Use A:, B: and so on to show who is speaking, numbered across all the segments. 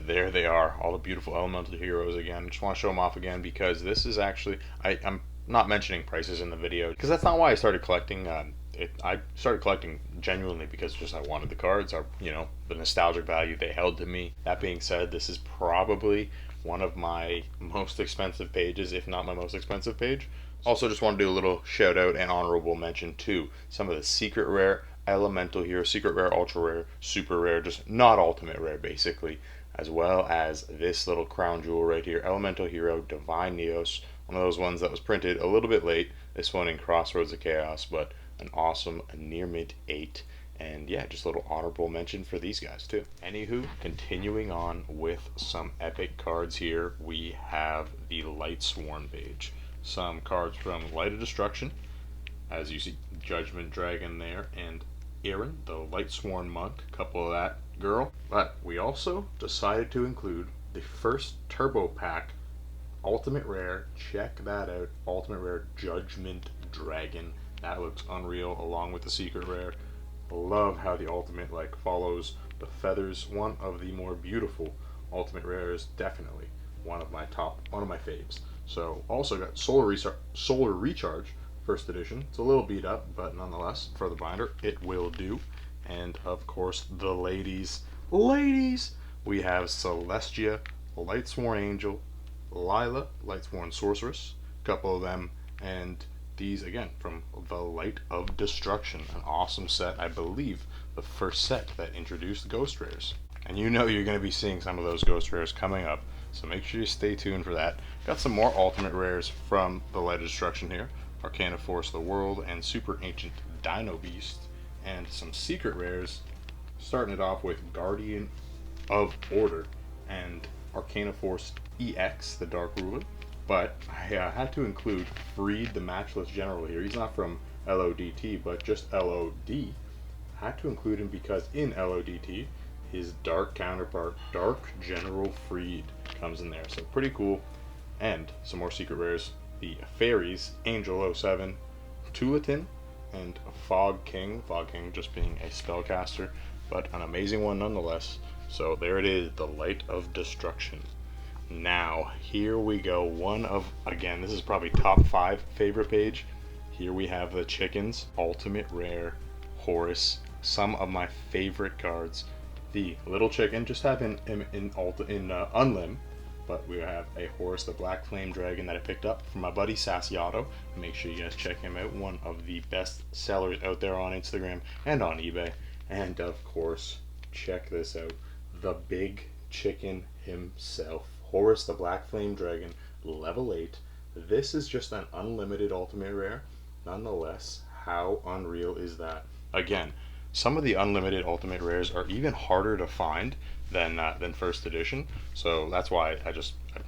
A: there they are, all the beautiful elemental heroes again. Just want to show them off again because this is actually, I'm not mentioning prices in the video because that's not why I started collecting. I started collecting genuinely because just I wanted the cards, are the nostalgic value they held to me. That being said, this is probably one of my most expensive pages, if not my most expensive page. Also, just want to do a little shout out and honorable mention to some of the secret rare elemental here, secret rare, ultra rare, super rare, just not ultimate rare basically, as well as this little crown jewel right here, elemental hero Divine Neos, one of those ones that was printed a little bit late, this one in Crossroads of Chaos, but an awesome near mint 8. And yeah, just a little honorable mention for these guys too. Anywho, continuing on with some epic cards here, we have the Light Sworn page. Some cards from Light of Destruction, as you see, Judgment Dragon there, and Aaron, the Light Sworn monk, a couple of that girl. But we also decided to include the first Turbo Pack Ultimate Rare. Check that out, Ultimate Rare Judgment Dragon. That looks unreal, along with the secret rare. Love how the ultimate follows the feathers. One of the more beautiful ultimate rares, definitely one of my faves. So also got Solar Recharge first edition. It's a little beat up, but nonetheless, for the binder, it will do. And of course, the ladies, we have Celestia, Lightsworn Angel, Lila, Lightsworn Sorceress, a couple of them, and these again from the Light of Destruction, an awesome set. I believe the first set that introduced Ghost Rares, and you're going to be seeing some of those Ghost Rares coming up, so make sure you stay tuned for that. Got some more Ultimate Rares from the Light of Destruction here, Arcana Force the World and Super Ancient Dino Beast, and some secret rares, starting it off with Guardian of Order and Arcana Force EX, the Dark Ruler. But I had to include Freed, the Matchless General here. He's not from LODT, but just LOD. I had to include him because in LODT, his dark counterpart, Dark General Freed, comes in there. So pretty cool. And some more secret rares. The Fairies, Angel 07, Tulatin, and Fog King. Fog King just being a spellcaster, but an amazing one nonetheless. So there it is, the Light of Destruction. Now, here we go. One of, again, this is probably top 5 favorite page. Here we have the Chickens, Ultimate Rare, Horus, some of my favorite cards. The Little Chicken, just have in Unlim, but we have a Horus, the Black Flame Dragon that I picked up from my buddy Sasyato. Make sure you guys check him out. One of the best sellers out there on Instagram and on eBay. And of course, check this out. The Big Chicken himself. Horus, the Black Flame Dragon, level 8. This is just an unlimited ultimate rare. Nonetheless, how unreal is that? Again, some of the unlimited ultimate rares are even harder to find than first edition. So that's why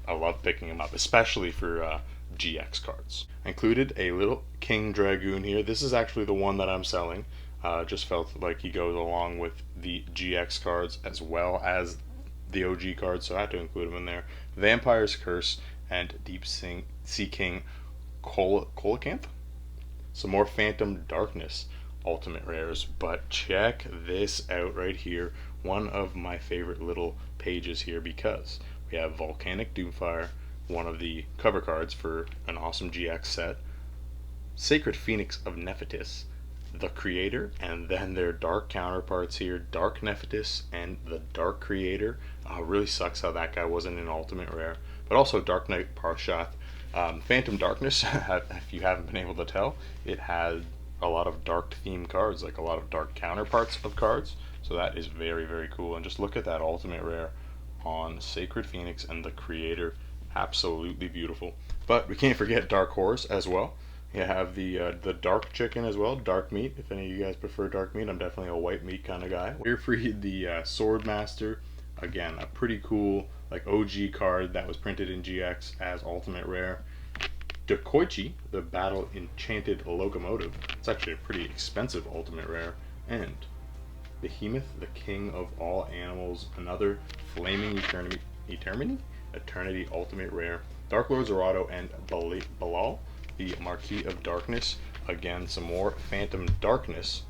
A: I love picking them up, especially for GX cards. I included a little King Dragoon here. This is actually the one that I'm selling. Just felt like he goes along with the GX cards as well as the OG cards, so I had to include them in there. Vampire's Curse and Deep Sea King Colacanth. Some more Phantom Darkness ultimate rares, but check this out right here. One of my favorite little pages here because we have Volcanic Doomfire, one of the cover cards for an awesome GX set. Sacred Phoenix of Nephitis, the Creator, and then their dark counterparts here, Dark Nephitis and the Dark Creator. Really sucks how that guy wasn't an ultimate rare, but also Dark Knight Parshath. Phantom Darkness, if you haven't been able to tell, it had a lot of dark theme cards, like a lot of dark counterparts of cards, so that is very, very cool. And just look at that ultimate rare on Sacred Phoenix and the Creator, absolutely beautiful. But we can't forget Dark Horse as well. You have the Dark Chicken as well, Dark Meat. If any of you guys prefer dark meat, I'm definitely a white meat kind of guy. We're free the Swordmaster, again a pretty cool OG card that was printed in GX as ultimate rare. Dekoichi, the Battle Enchanted Locomotive. It's actually a pretty expensive ultimate rare. And Behemoth, the King of All Animals, another Flaming Eternity ultimate rare. Dark Lord Zerato and Balal, the Marquis of Darkness. Again, some more Phantom Darkness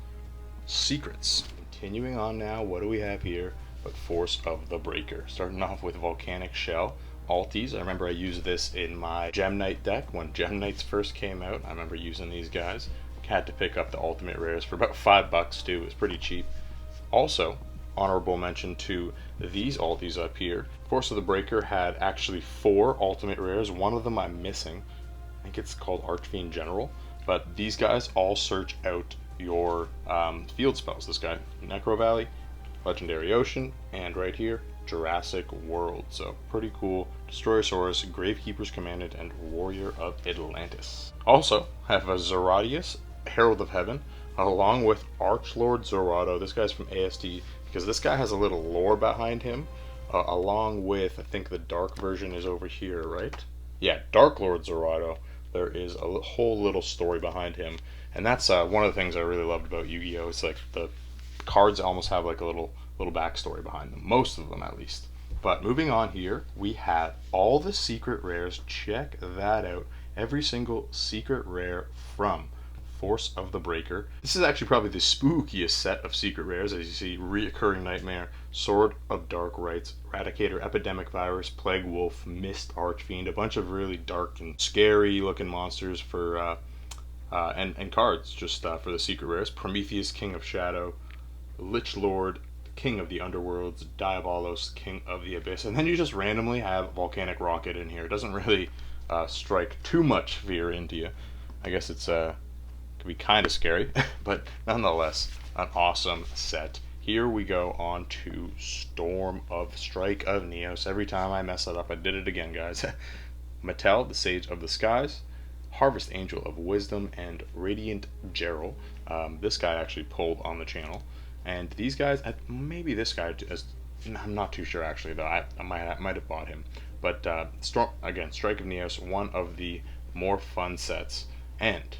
A: secrets. Continuing on now, what do we have here? but Force of the Breaker. Starting off with Volcanic Shell. Alties, I remember I used this in my Gem Knight deck when Gem Knights first came out. I remember using these guys. Had to pick up the ultimate rares for about $5 too. It was pretty cheap. Also, honorable mention to these alties up here. Force of the Breaker had actually 4 ultimate rares. One of them I'm missing. I think it's called Archfiend General. But these guys all search out your field spells. This guy, Necro Valley, Legendary Ocean, and right here, Jurassic World. So pretty cool. Destroyosaurus, Gravekeeper's Commandant, and Warrior of Atlantis. Also have a Zeradius, Herald of Heaven, along with Archlord Zorado. This guy's from ASD because this guy has a little lore behind him, along with, I think the dark version is over here, right? Yeah, Dark Lord Zorado. There is a whole little story behind him, and that's one of the things I really loved about Yu-Gi-Oh! It's like the cards almost have like a little backstory behind them, most of them at least. But moving on here, we have all the secret rares. Check that out. Every single secret rare from Force of the Breaker. This is actually probably the spookiest set of secret rares. As you see, Reoccurring Nightmare, Sword of Dark Rites, Eradicator, Epidemic Virus, Plague Wolf, Mist Archfiend, a bunch of really dark and scary looking monsters for and cards just for the secret rares. Prometheus, King of Shadow, Lich Lord, King of the Underworlds, Diabolos, King of the Abyss, and then you just randomly have Volcanic Rocket in here. It doesn't really strike too much fear into you. I guess it's could be kind of scary, but nonetheless, an awesome set. Here we go on to Storm of Strike of Neos. Every time I mess that up, I did it again, guys. Mattel, the Sage of the Skies, Harvest Angel of Wisdom, and Radiant Gerald. This guy actually pulled on the channel. And these guys, maybe this guy, I'm not too sure actually, though. I might have bought him. But Strike of Neos, one of the more fun sets. And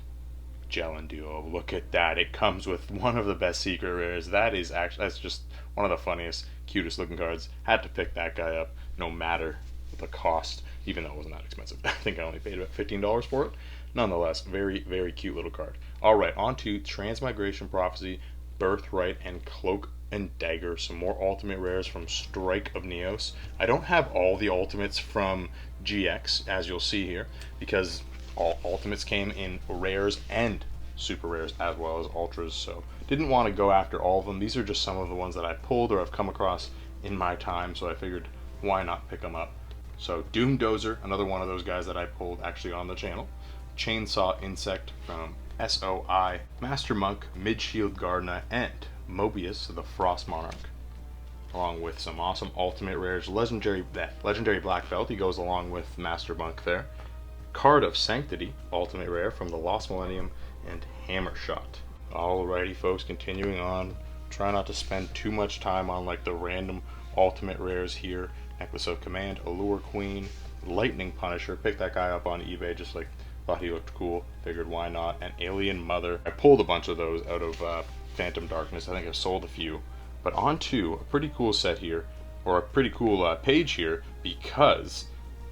A: Gel Duo, look at that. It comes with one of the best secret rares. That's just one of the funniest, cutest looking cards. Had to pick that guy up no matter the cost, even though it wasn't that expensive. I think I only paid about $15 for it. Nonetheless, very, very cute little card. Alright, on to Transmigration Prophecy, Birthright, and Cloak and Dagger. Some more ultimate rares from Strike of Neos. I don't have all the ultimates from GX, as you'll see here, because all ultimates came in rares and super rares as well as ultras, so didn't want to go after all of them. These are just some of the ones that I pulled or I've come across in my time, so I figured why not pick them up. So Doom Dozer, another one of those guys that I pulled actually on the channel. Chainsaw Insect from SOI, Master Monk, Midshield Gardna, and Mobius, the Frost Monarch, along with some awesome ultimate rares. Legendary Black Belt, he goes along with Master Monk there. Card of Sanctity, ultimate rare from the Lost Millennium, and Hammer Shot. Alrighty folks, continuing on. Try not to spend too much time on like the random ultimate rares here. Necklace of Command, Allure Queen, Lightning Punisher. Picked that guy up on eBay, just like thought he looked cool. Figured why not. And Alien Mother. I pulled a bunch of those out of Phantom Darkness. I think I've sold a few. But on to a pretty cool set here, or a pretty cool page here, because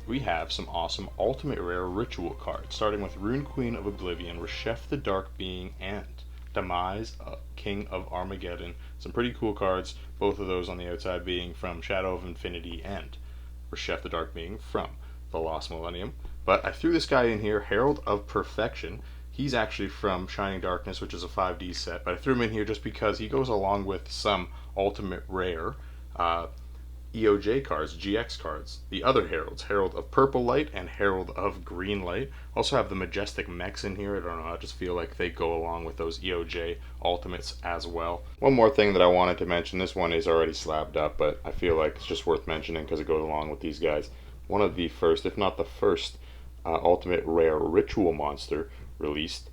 A: we have some awesome ultimate rare ritual cards, starting with Rune Queen of Oblivion, Reshef the Dark Being, and Demise, King of Armageddon. Some pretty cool cards, both of those on the outside being from Shadow of Infinity and Reshef the Dark Being from the Lost Millennium. But I threw this guy in here, Herald of Perfection. He's actually from Shining Darkness, which is a 5D set, but I threw him in here just because he goes along with some ultimate rare EOJ cards, GX cards. The other Heralds, Herald of Purple Light and Herald of Green Light. Also have the Majestic Mechs in here. I don't know, I just feel like they go along with those EOJ ultimates as well. One more thing that I wanted to mention, this one is already slabbed up, but I feel like it's just worth mentioning because it goes along with these guys. One of the first, if not the first, ultimate rare ritual monster released.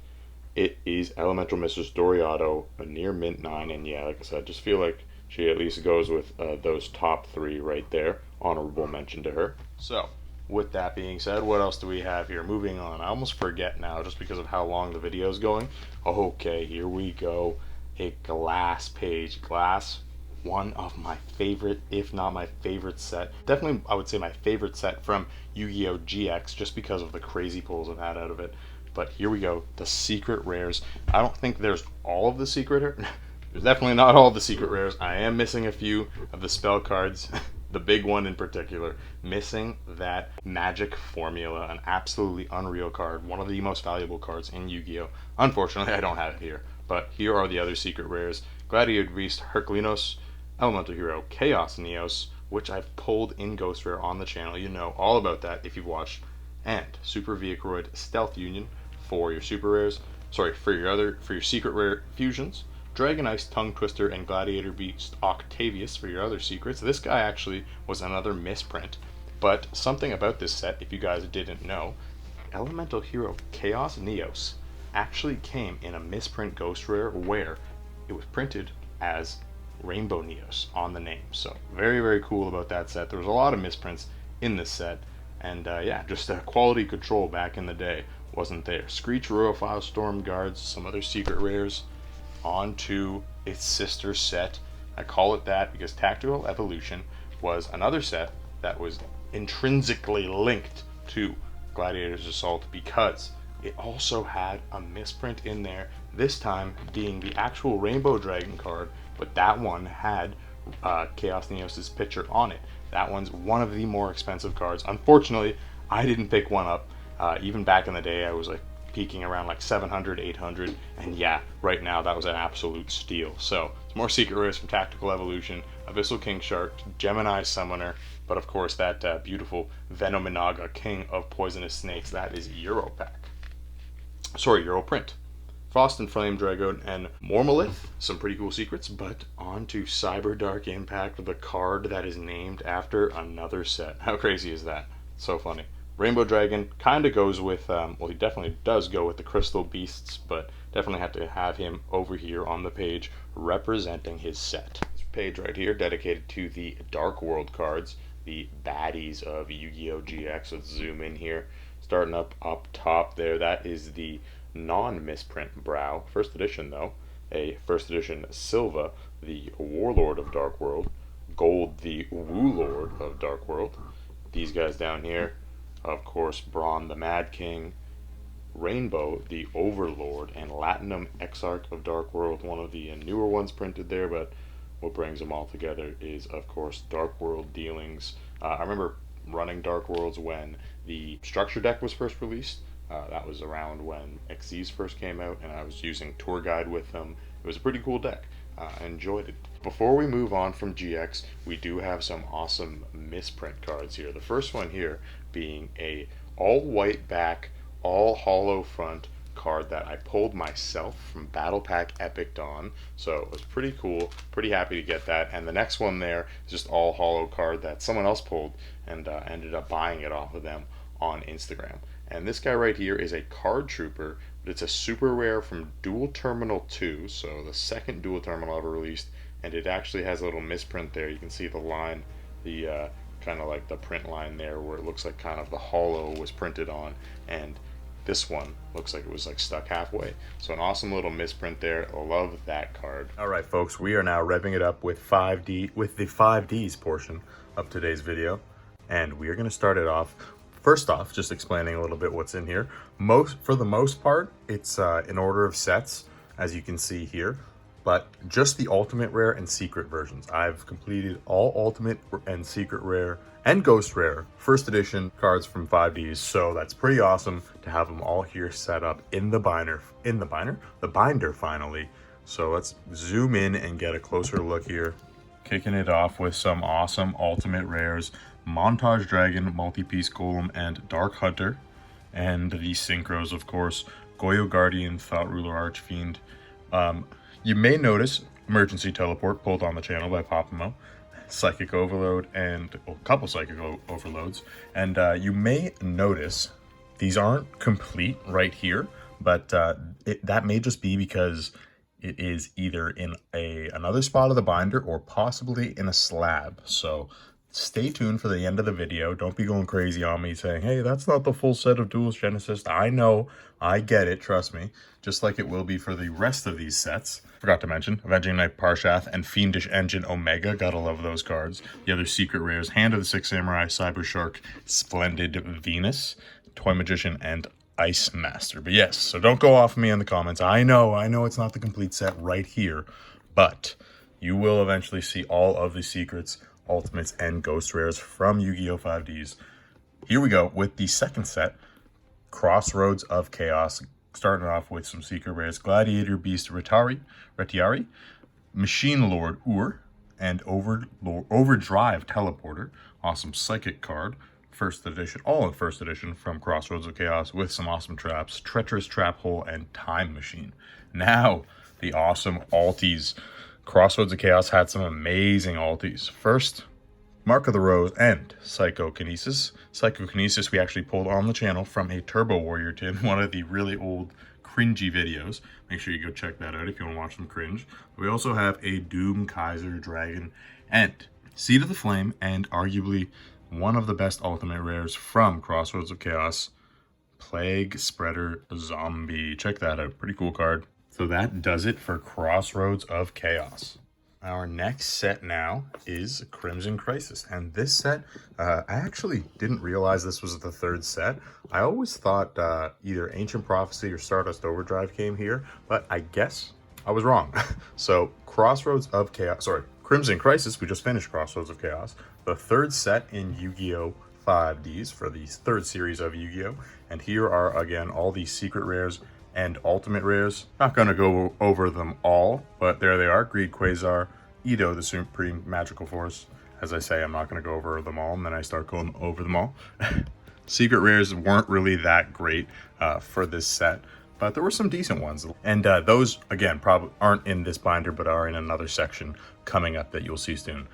A: It is Elemental Mistress Doriado, a near mint 9, and yeah, like I said, just feel like she at least goes with those top 3 right there. Honorable mention to her. So, with that being said, what else do we have here? Moving on. I almost forget now just because of how long the video is going. Okay, here we go. A glass page. Glass, one of my favorite, if not my favorite set. Definitely, I would say my favorite set from Yu-Gi-Oh! GX, just because of the crazy pulls I've had out of it. But here we go. The secret rares. I don't think there's all of the secret There's definitely not all the secret rares. I am missing a few of the spell cards. The big one in particular, missing that magic formula, an absolutely unreal card, one of the most valuable cards in Yu-Gi-Oh! Unfortunately, I don't have it here, but here are the other secret rares. Gladiator Beast Herculinos, Elemental Hero Chaos Neos, which I've pulled in Ghost Rare on the channel. You know all about that if you've watched. And Super Vehicroid Stealth Union for your super rares. Sorry, for your secret rare fusions. Dragon Ice Tongue Twister and Gladiator Beast Octavius for your other secrets. This guy actually was another misprint, but something about this set, if you guys didn't know, Elemental Hero Chaos Neos actually came in a misprint Ghost Rare where it was printed as Rainbow Neos on the name. So very, very cool about that set. There was a lot of misprints in this set, and yeah, just quality control back in the day wasn't there. Screech, Rurophile, Storm Guards, some other secret rares, onto its sister set. I call it that because Tactical Evolution was another set that was intrinsically linked to Gladiators Assault because it also had a misprint in there, this time being the actual Rainbow Dragon card, but that one had Chaos Neos' picture on it. That one's one of the more expensive cards. Unfortunately, I didn't pick one up. Even back in the day, I was like peaking around like 700, 800, and yeah, right now that was an absolute steal. So, it's more secret rares from Tactical Evolution, Abyssal King Shark, Gemini Summoner, but of course that beautiful Venominaga, King of Poisonous Snakes, that is Euro pack. Sorry, Euro print. Frost and Flame Dragon and Mormalith, some pretty cool secrets, but on to Cyber Dark Impact, the card that is named after another set. How crazy is that? So funny. Rainbow Dragon kind of goes with, well, he definitely does go with the Crystal Beasts, but definitely have to have him over here on the page representing his set. This page right here dedicated to the Dark World cards, the baddies of Yu-Gi-Oh! GX. Let's zoom in here. Starting up top there, that is the non-misprint Brow. First edition, though. A first edition Silva, the Warlord of Dark World. Gold, the Woo Lord of Dark World. These guys down here, of course, Brawn, the Mad King, Rainbow, the Overlord, and Latinum, Exarch of Dark World, one of the newer ones printed there, but what brings them all together is, of course, Dark World dealings. I remember running Dark Worlds when the structure deck was first released. That was around when XZs first came out, and I was using Tour Guide with them. It was a pretty cool deck. I enjoyed it. Before we move on from GX, we do have some awesome misprint cards here. The first one here being a all white back, all hollow front card that I pulled myself from Battle Pack Epic Dawn. So it was pretty cool. Pretty happy to get that. And the next one there is just all hollow card that someone else pulled and ended up buying it off of them on Instagram. And this guy right here is a Card Trooper, but it's a super rare from Dual Terminal 2, so the second Dual Terminal ever released, and it actually has a little misprint there. You can see the line, the kind of like the print line there where it looks like kind of the hollow was printed on, and this one looks like it was like stuck halfway. So an awesome little misprint there. Love that card. All right, folks, we are now revving it up with the 5Ds portion of today's video, and we are going to start it off. First off, just explaining a little bit what's in here. For the most part, it's in order of sets, as you can see here, but just the Ultimate Rare and Secret versions. I've completed all Ultimate and Secret Rare and Ghost Rare first edition cards from 5Ds, so that's pretty awesome to have them all here set up in the binder. The binder finally. So let's zoom in and get a closer look here. Kicking it off with some awesome Ultimate Rares. Montage Dragon, Multi-Piece Golem, and Dark Hunter. And the Synchros, of course. Goyo Guardian, Thought Ruler, Archfiend. You may notice Emergency Teleport pulled on the channel by Papamo. Psychic Overload, and a couple Psychic Overloads. And you may notice these aren't complete right here, but that may just be because it is either in another spot of the binder or possibly in a slab. So stay tuned for the end of the video. Don't be going crazy on me saying, hey, that's not the full set of Duelist Genesis. I know, I get it, trust me. Just like it will be for the rest of these sets. Forgot to mention, Avenging Knight Parshath and Fiendish Engine Omega. Gotta love those cards. The other secret rares, Hand of the Six Samurai, Cyber Shark, Splendid Venus, Toy Magician, and Ice Master. But yes, so don't go off of me in the comments. I know it's not the complete set right here, but you will eventually see all of the secrets, ultimates, and ghost rares from Yu-Gi-Oh! 5Ds. Here we go with the second set, Crossroads of Chaos, starting off with some secret rares: Gladiator Beast Retiari, Machine Lord Ur, and Overdrive Teleporter. Awesome Psychic card. First edition, all in first edition from Crossroads of Chaos, with some awesome traps: Treacherous Trap Hole and Time Machine. Now, the awesome alties. Crossroads of Chaos had some amazing alties. First, Mark of the Rose and Psychokinesis. Psychokinesis we actually pulled on the channel from a Turbo Warrior tin, one of the really old cringy videos. Make sure you go check that out if you want to watch them cringe. We also have a Doom Kaiser Dragon and Seed of the Flame, and arguably one of the best ultimate rares from Crossroads of Chaos, Plague Spreader Zombie. Check that out, pretty cool card. So that does it for Crossroads of Chaos. Our next set now is Crimson Crisis, and this set, I actually didn't realize this was the third set. I always thought either Ancient Prophecy or Stardust Overdrive came here, but I guess I was wrong. So Crossroads of Chaos, sorry, Crimson Crisis, we just finished Crossroads of Chaos, the third set in Yu-Gi-Oh! 5Ds for the third series of Yu-Gi-Oh! And here are, again, all these secret rares and ultimate rares. Not going to go over them all, but there they are. Greed Quasar, Edo, the Supreme Magical Force. As I say, I'm not going to go over them all, and then I start going over them all. Secret rares weren't really that great for this set, but there were some decent ones. And those, again, probably aren't in this binder, but are in another section coming up that you'll see soon.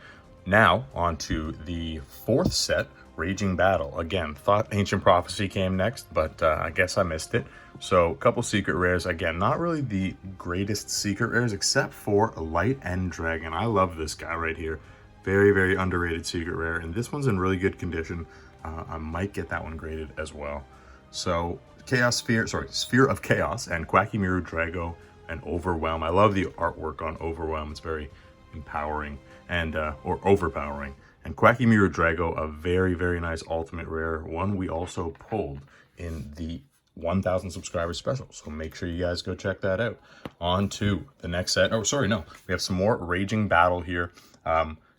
A: Now, on to the fourth set, Raging Battle. Again, thought Ancient Prophecy came next, but I guess I missed it. So, a couple secret rares. Again, not really the greatest secret rares, except for Light End Dragon. I love this guy right here. Very, very underrated secret rare, and this one's in really good condition. I might get that one graded as well. So, Sphere of Chaos, and Quackimiru Drago, and Overwhelm. I love the artwork on Overwhelm. It's very empowering, and or overpowering. And Quackimiru Drago, a very, very nice ultimate rare, one we also pulled in the 1,000 subscriber special. So make sure you guys go check that out. On to the next set. Oh, sorry, no. We have some more Raging Battle here.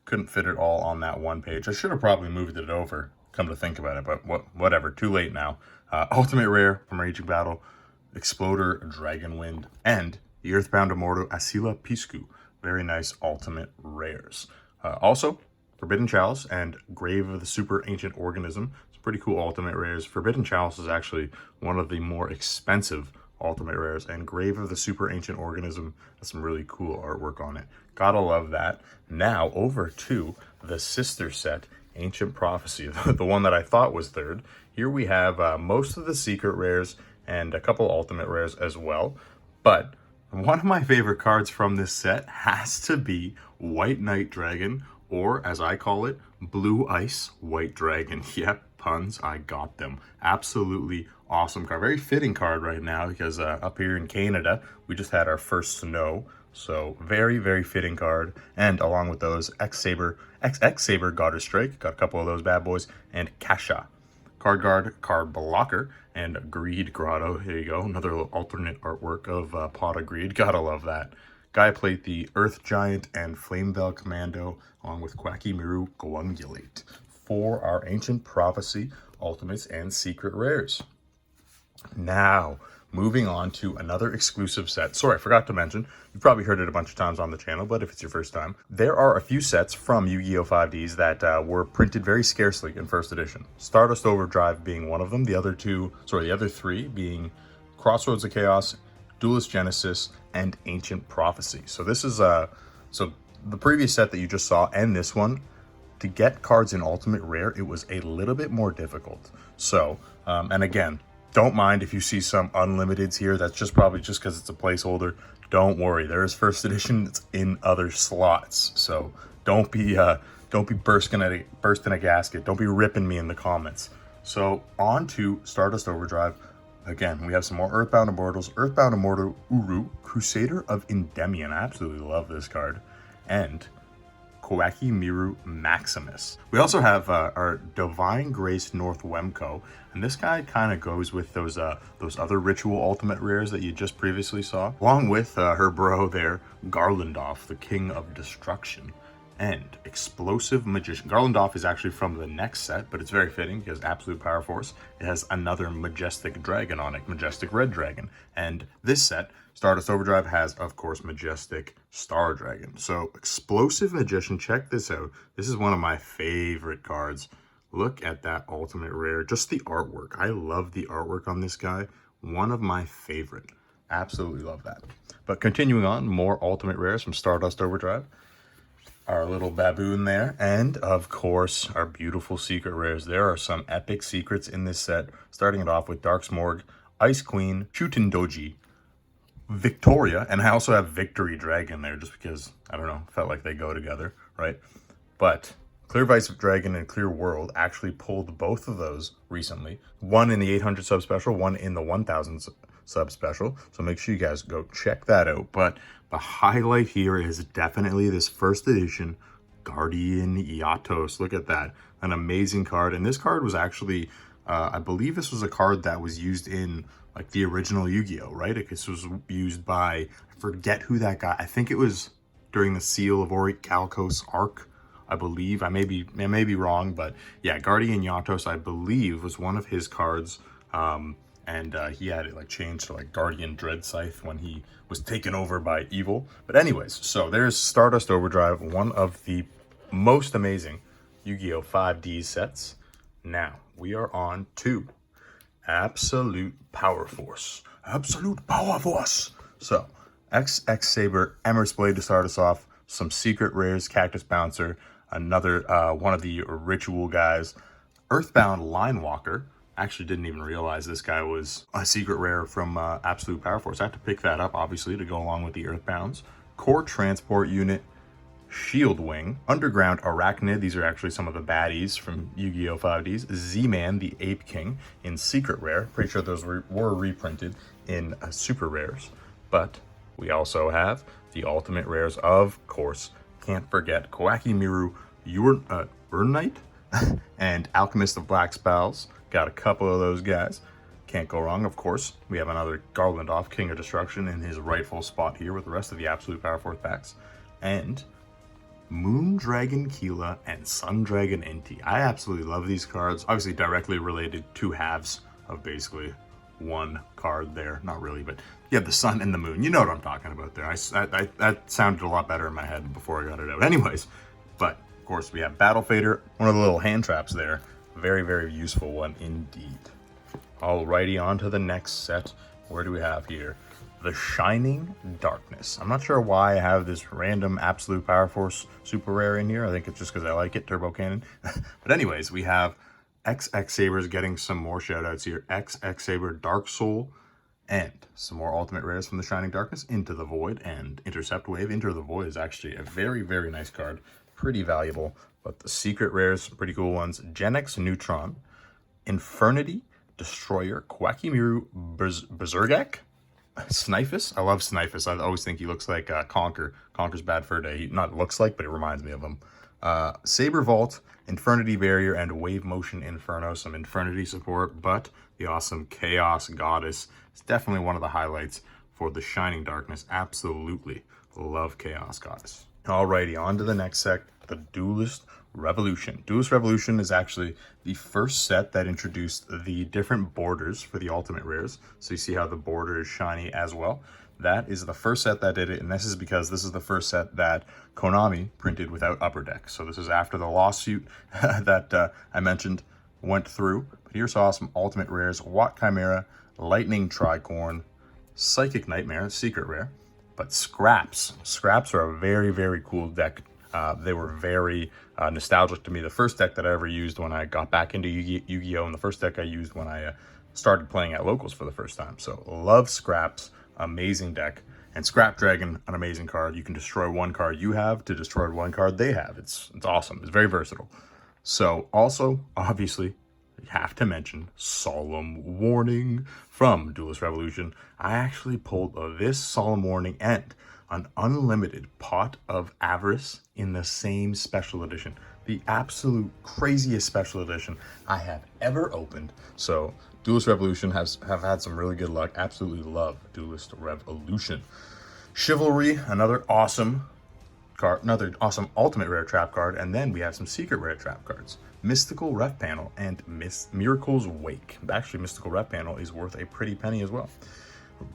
A: Couldn't fit it all on that one page. I should have probably moved it over, come to think about it, but whatever. Too late now. Ultimate rare from Raging Battle, Exploder Dragonwind, and the Earthbound Immortal Asila Piscu. Very nice ultimate rares. Also, Forbidden Chalice and Grave of the Super Ancient Organism. Some pretty cool ultimate rares. Forbidden Chalice is actually one of the more expensive ultimate rares, and Grave of the Super Ancient Organism has some really cool artwork on it. Gotta love that. Now, over to the sister set, Ancient Prophecy, the one that I thought was third. Here we have most of the secret rares and a couple ultimate rares as well, but one of my favorite cards from this set has to be White Knight Dragon, or as I call it, Blue Ice White Dragon. Yep, puns, I got them. Absolutely awesome card. Very fitting card right now because up here in Canada, we just had our first snow. So very, very fitting card. And along with those, X-Saber Goddess Strike, got a couple of those bad boys, and Kasha. Card Guard, Card Blocker, and Greed Grotto. Here you go, another little alternate artwork of Pot of Greed. Gotta love that. Guy Plate, the Earth Giant, and Flamebell Commando, along with Quackimiru Coagulate, for our Ancient Prophecy Ultimates and Secret Rares. Now, moving on to another exclusive set. Sorry, I forgot to mention, you've probably heard it a bunch of times on the channel, but if it's your first time, there are a few sets from Yu-Gi-Oh! 5Ds that were printed very scarcely in first edition. Stardust Overdrive being one of them, the other three being Crossroads of Chaos, Duelist Genesis, and Ancient Prophecy. So this is so the previous set that you just saw and this one, to get cards in Ultimate Rare, it was a little bit more difficult. So, and again, don't mind if you see some unlimiteds here. That's just probably just because it's a placeholder. Don't worry, there is first edition. It's in other slots. So don't be bursting a gasket. Don't be ripping me in the comments. So on to Stardust Overdrive. Again, we have some more Earthbound Immortals. Earthbound Immortal Uru, Crusader of Endymion. I absolutely love this card. And Koaki Miru Maximus. We also have our Divine Grace North Wemco, and this guy kind of goes with those other Ritual Ultimate Rares that you just previously saw, along with her bro there, Garlandoff, the King of Destruction. And Explosive Magician. Garlandoff is actually from the next set, but it's very fitting because Absolute Power Force, it has another Majestic Dragon on it, Majestic Red Dragon. And this set, Stardust Overdrive, has, of course, Majestic Star Dragon. So Explosive Magician, check this out. This is one of my favorite cards. Look at that Ultimate Rare. Just the artwork. I love the artwork on this guy. One of my favorite. Absolutely love that. But continuing on, more Ultimate Rares from Stardust Overdrive. Our little baboon there, and of course our beautiful secret rares. There are some epic secrets in this set, starting it off with Darksmorg, Ice Queen, Chutendoji, Victoria, and I also have Victory Dragon there just because, I don't know, felt like they go together, right? But Clear Vice Dragon and Clear World actually pulled both of those recently. One in the 800 sub special, one in the 1000 sub special. So make sure you guys go check that out. But the highlight here is definitely this first edition Guardian Yatos. Look at that. An amazing card. And this card was actually, I believe this was a card that was used in like the original Yu-Gi-Oh, right? This was used by, I forget who that guy, I think it was during the Seal of Orichalcos arc, I believe. I may be wrong, but yeah, Guardian Yatos, I believe, was one of his cards. And he had it like changed to like Guardian Dread Scythe when he was taken over by evil. But anyways, so there's Stardust Overdrive, one of the most amazing Yu-Gi-Oh 5D sets. Now we are on to Absolute Power Force. Absolute Power Force. So XX Saber, Emerald Blade to start us off. Some secret rares, Cactus Bouncer, another one of the ritual guys, Earthbound Line Walker. Actually didn't even realize this guy was a secret rare from Absolute Power Force. I had to pick that up, obviously, to go along with the Earthbounds. Core Transport Unit, Shield Wing, Underground Arachnid. These are actually some of the baddies from Yu-Gi-Oh! 5Ds. Z-Man, the Ape King, in secret rare. Pretty sure those were reprinted in super rares. But we also have the ultimate rares, of course. Can't forget Koaki Miru, Urnite, and Alchemist of Black Spells. Got a couple of those guys. Can't go wrong, of course. We have another Garlandoff, King of Destruction, in his rightful spot here with the rest of the Absolute Power Force packs. And Moon Dragon Keela and Sun Dragon Inti. I absolutely love these cards. Obviously directly related, two halves of basically one card there. Not really, but you have the sun and the moon. You know what I'm talking about there. That sounded a lot better in my head before I got it out. Anyways, but of course we have Battle Fader, one of the little hand traps there. Very, very useful one indeed. Alrighty, on to the next set. Where do we have here? The Shining Darkness. I'm not sure why I have this random Absolute Power Force super rare in here. I think it's just because I like it, Turbo Cannon. But anyways, we have XX Sabers getting some more shoutouts here. XX Saber Dark Soul, and some more ultimate rares from the Shining Darkness, Into the Void and Intercept Wave. Into the Void is actually a very, very nice card. Pretty valuable. But the secret rares, pretty cool ones. Genex Neutron, Infernity, Destroyer, Koaki Miru, Bersergak, Snifus. I love Snifus. I always think he looks like Conquer. Conquer's bad for a day. He not looks like, but it reminds me of him. Saber Vault, Infernity Barrier, and Wave Motion Inferno. Some Infernity support, but the awesome Chaos Goddess is definitely one of the highlights for the Shining Darkness. Absolutely love Chaos Goddess. Alrighty, on to the next set, the Duelist Revolution. Duelist Revolution is actually the first set that introduced the different borders for the ultimate rares. So you see how the border is shiny as well. That is the first set that did it, and this is because this is the first set that Konami printed without Upper Deck. So this is after the lawsuit that I mentioned went through. But here's awesome ultimate rares: Watt Chimera, Lightning Tricorn, Psychic Nightmare, secret rare. But Scraps. Scraps are a very, very cool deck. They were very nostalgic to me. The first deck that I ever used when I got back into Yu-Gi-Oh! And the first deck I used when I started playing at locals for the first time. So love Scraps. Amazing deck. And Scrap Dragon, an amazing card. You can destroy one card you have to destroy one card they have. It's awesome. It's very versatile. So also, obviously, you have to mention Solemn Warning from Duelist Revolution. I actually pulled this Solemn Warning and an unlimited Pot of Avarice in the same special edition. The absolute craziest special edition I have ever opened. So Duelist Revolution have had some really good luck. Absolutely love Duelist Revolution. Chivalry, another awesome card, another awesome ultimate rare trap card, and then we have some secret rare trap cards. Mystical Ref Panel and Miracle's Wake. Actually, Mystical Ref Panel is worth a pretty penny as well.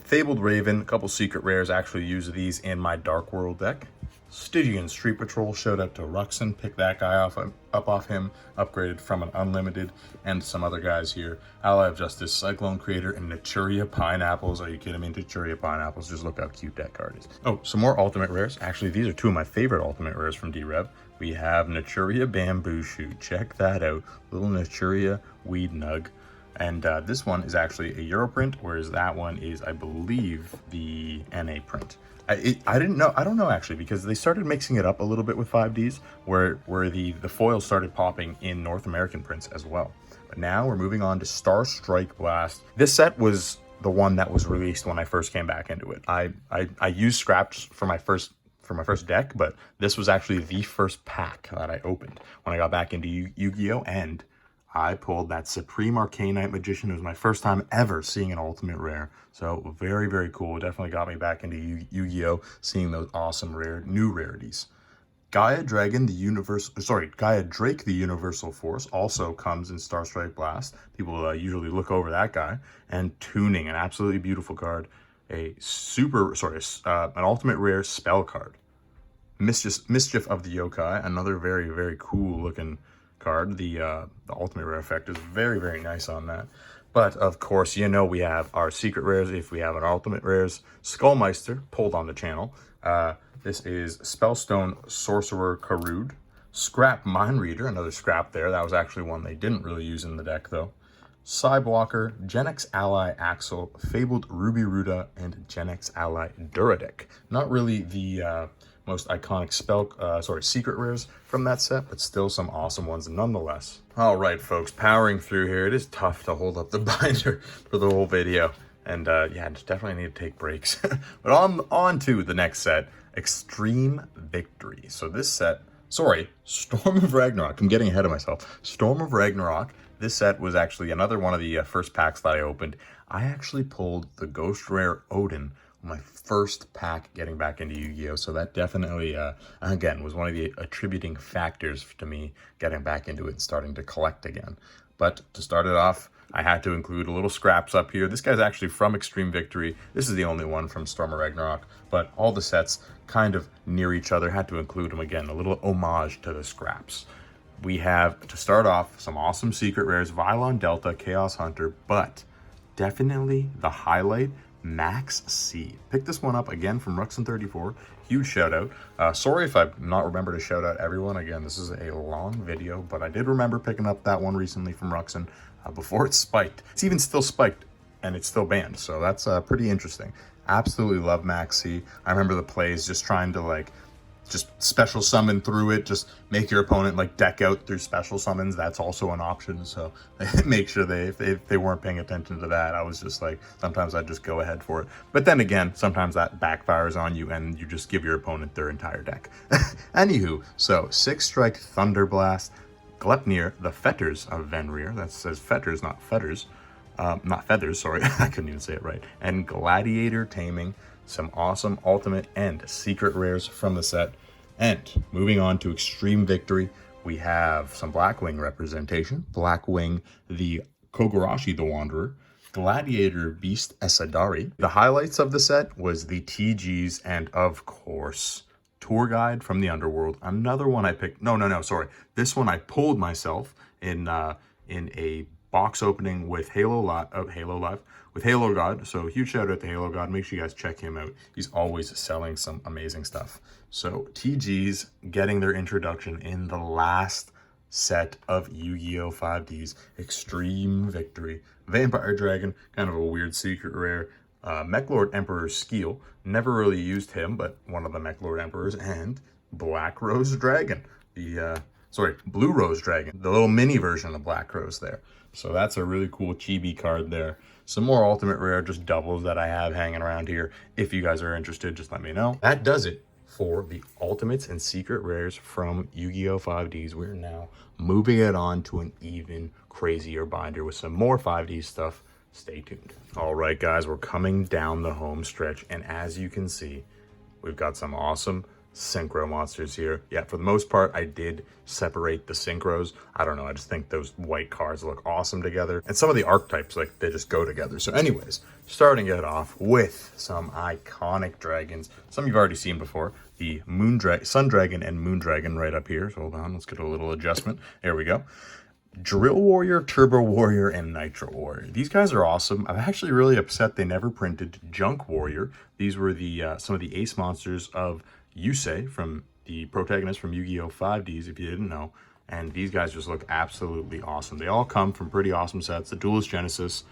A: Fabled Raven, a couple secret rares. Actually use these in my Dark World deck. Stygian Street Patrol, showed up to Ruxin, picked that guy up off him, upgraded from an unlimited, and some other guys here. Ally of Justice, Cyclone Creator, and Naturia Pineapples. Are you kidding me? Naturia Pineapples, just look how cute that card is. Oh, some more ultimate rares. Actually, these are two of my favorite ultimate rares from D-Rev. We have Naturia Bamboo Shoot, check that out. Little Naturia Weed Nug. And this one is actually a Euro print, whereas that one is, I believe, the NA print. I don't know actually, because they started mixing it up a little bit with 5Ds, where the foils started popping in North American prints as well. But now we're moving on to Star Strike Blast. This set was the one that was released when I first came back into it. I used scraps for my first deck, but this was actually the first pack that I opened when I got back into Yu-Gi-Oh! And I pulled that Supreme Arcanite Magician. It was my first time ever seeing an ultimate rare. So very, very cool. Definitely got me back into Yu-Gi-Oh! Seeing those awesome new rarities. Gaia Drake, the Universal Force, also comes in Star Strike Blast. People usually look over that guy. And Tuning, an absolutely beautiful card. An ultimate rare spell card. Mischief of the Yokai, another very, very cool looking card. The ultimate rare effect is very, very nice on that. But of course, you know we have our secret rares if we have an ultimate rares. Skullmeister, pulled on the channel. This is Spellstone Sorcerer Karud. Scrap Mind Reader, another scrap there. That was actually one they didn't really use in the deck though. Cyblocker, Genex Ally Axel, Fabled Ruby Ruda, and Genex Ally Duradek. Not really the most iconic secret rares from that set, but still some awesome ones nonetheless. All right, folks, powering through here. It is tough to hold up the binder for the whole video, and yeah, just definitely need to take breaks. But on to the next set, Extreme Victory. So this set, Storm of Ragnarok. I'm getting ahead of myself. Storm of Ragnarok. This set was actually another one of the first packs that I opened. I actually pulled the Ghost Rare Odin, my first pack getting back into Yu-Gi-Oh! So that definitely, again, was one of the attributing factors to me getting back into it and starting to collect again. But to start it off, I had to include a little scraps up here. This guy's actually from Extreme Victory. This is the only one from Storm of Ragnarok, but all the sets kind of near each other. Had to include them again, a little homage to the scraps. We have, to start off, some awesome secret rares, Vylon Delta, Chaos Hunter, but definitely the highlight, Max C. Pick this one up again from Ruxin34. Huge shout out. Sorry if I've not remembered to shout out everyone. Again, this is a long video, but I did remember picking up that one recently from Ruxin before it spiked. It's even still spiked and it's still banned, so that's pretty interesting. Absolutely love Max C. I remember the plays just trying to just special summon through it, just make your opponent deck out through special summons. That's also an option, so make sure if they weren't paying attention to that, I was just sometimes I'd just go ahead for it. But then again, sometimes that backfires on you and you just give your opponent their entire deck. Anywho, so 6-strike Thunderblast, Glepnir, the Fetters of Venrir, that says Fetters, not Fetters, not Feathers, sorry, I couldn't even say it right, and Gladiator Taming. Some awesome ultimate and secret rares from the set. And moving on to Extreme Victory, we have some Blackwing representation. Blackwing, the Kogarashi the Wanderer, Gladiator Beast Esadari. The highlights of the set was the TGs and, of course, Tour Guide from the Underworld. Another one I picked. Sorry. This one I pulled myself in a box opening with Halo Live with Halo God. So huge shout out to Halo God. Make sure you guys check him out. He's always selling some amazing stuff. So TGs getting their introduction in the last set of Yu-Gi-Oh! 5Ds. Extreme Victory. Vampire Dragon, kind of a weird secret rare. Mechlord Emperor Skeel. Never really used him, but one of the Mechlord Emperors. And Black Rose Dragon. The Blue Rose Dragon, the little mini version of Black Rose there. So that's a really cool chibi card there. Some more ultimate rare, just doubles that I have hanging around here. If you guys are interested, just let me know. That does it for the ultimates and secret rares from Yu-Gi-Oh! 5Ds. We're now moving it on to an even crazier binder with some more 5D stuff. Stay tuned. All right, guys, we're coming down the home stretch, and as you can see, we've got some awesome synchro monsters here. Yeah, for the most part, I did separate the synchros. I don't know, I just think those white cards look awesome together. And some of the archetypes, like, they just go together. So anyways, starting it off with some iconic dragons. Some you've already seen before. The Sun Dragon and Moon Dragon right up here. So hold on, let's get a little adjustment. There we go. Drill Warrior, Turbo Warrior, and Nitro Warrior. These guys are awesome. I'm actually really upset they never printed Junk Warrior. These were the some of the ace monsters of Yusei, from the protagonist from Yu-Gi-Oh! 5Ds, if you didn't know. And these guys just look absolutely awesome. They all come from pretty awesome sets. The Duelist Genesis,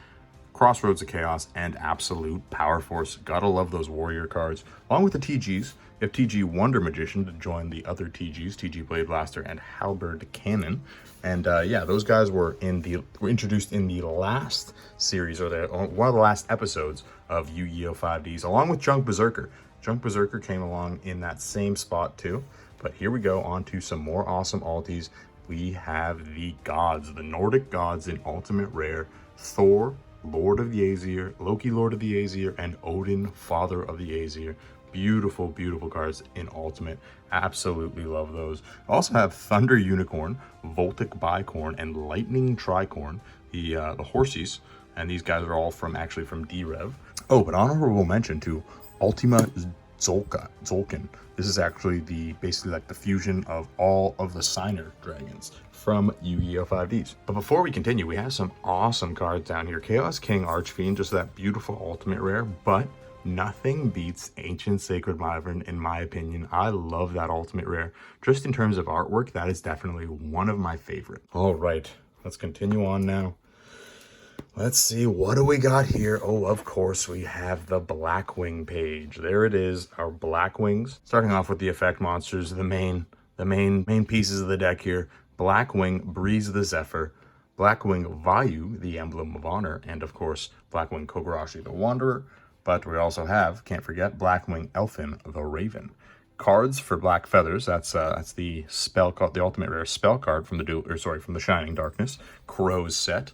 A: Crossroads of Chaos, and Absolute Power Force. Gotta love those Warrior cards. Along with the TGs, you have TG Wonder Magician to join the other TGs, TG Blade Blaster and Halberd Cannon. And yeah, those guys were introduced in the last series, or one of the last episodes of Yu-Gi-Oh! 5Ds, along with Junk Berserker. Junk Berserker came along in that same spot too. But here we go on to some more awesome alties. We have the gods, the Nordic gods in ultimate rare. Thor, Lord of the Aesir, Loki, Lord of the Aesir, and Odin, Father of the Aesir. Beautiful, beautiful cards in ultimate. Absolutely love those. Also have Thunder Unicorn, Voltic Bicorn, and Lightning Tricorn, the Horsies. And these guys are all from D-Rev. Oh, but honorable mention to Ultima Zolkin. This is actually basically like the fusion of all of the Signer dragons from Yu-Gi-Oh! 5Ds. But before we continue, we have some awesome cards down here. Chaos King Archfiend, just that beautiful ultimate rare, but nothing beats Ancient Sacred Wyvern in my opinion. I love that ultimate rare. Just in terms of artwork, that is definitely one of my favorite. All right, let's continue on now. Let's see, what do we got here? Oh, of course, we have the Blackwing page. There it is, our Blackwings. Starting off with the effect monsters, the main pieces of the deck here. Blackwing, Breeze the Zephyr, Blackwing Vayu, the Emblem of Honor, and of course, Blackwing Kogarashi, the Wanderer. But we also have, can't forget, Blackwing Elfin, the Raven. Cards for Black Feathers. That's the spell called the ultimate rare spell card from the Shining Darkness Crow's set.